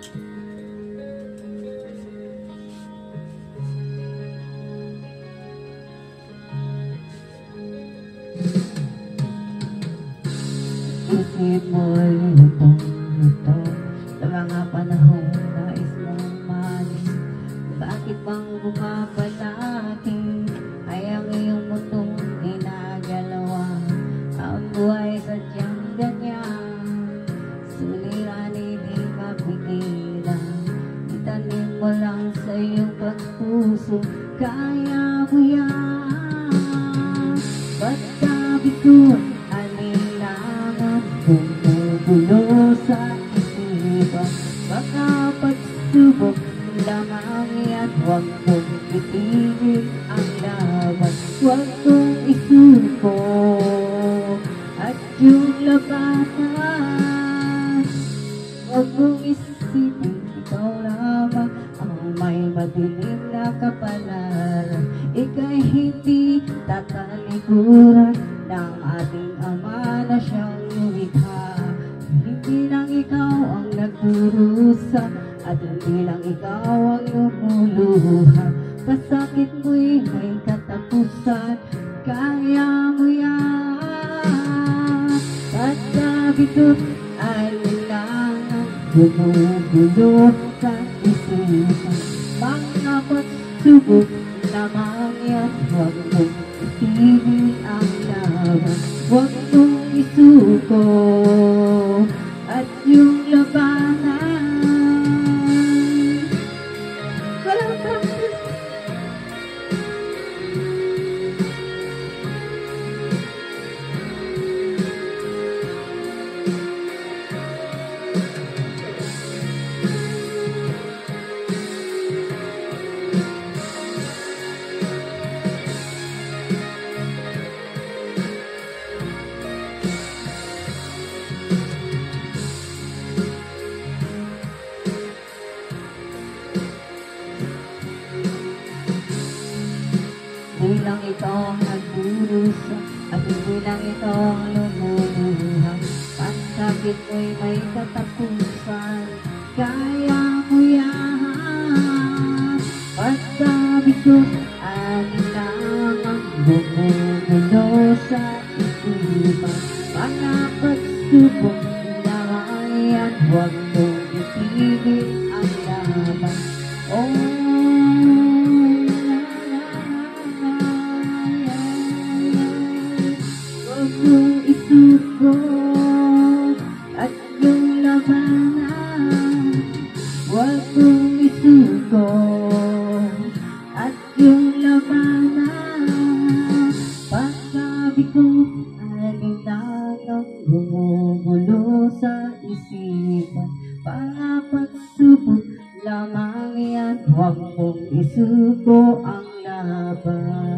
Isip mo'y lutong-lutong sa mga panahong nais mong malis. Bakit bang bumabalakin ay ang iyong mutong ginagalawa? Ang buhay sadyang ganyan, suliranin di mapigilan. Itanim mo lang sa iyong pagpuso, kaya mo yan. Ba't sabi ko bumubulo sa isipan? Baka pagsubok lamang yan, huwag mong itigil ang laban. Huwag mong isuko at yung labanan. Huwag mong isipin ikaw lamang ang may madilim na kapalaran. Ika'y hindi tatalikuran ng ating Ama na siyang lumikha. Hindi lang ikaw ang nagdurusa at hindi lang ikaw ang lumuluha. Kasakit mo'y may katapusan, kaya mo yan. At sabi ko ay kailangan bumubulo sa isipan. Mga pagsubok lamang yan, huwag mong itigil ang laban. Huwag mong isuko at yung labanan. Walang practice. Hindi lang ikaw ang nagdurusa at hindi lang ikaw ang lumuluha. Pagsakit mo'y may katapusan, kaya mo yan. Pagsabi ko alin lang ang bumubulo sa isipan. Mga pagsubok lamang yan, huwag mong itigil ang laban. Huwag mong isuko at yung labanan. Huwag mong isuko at yung labanan. Pagsabi ko alin lang ang bumubulo sa isipan. Mga pagsubok lamang yan, huwag mong isuko ang laban.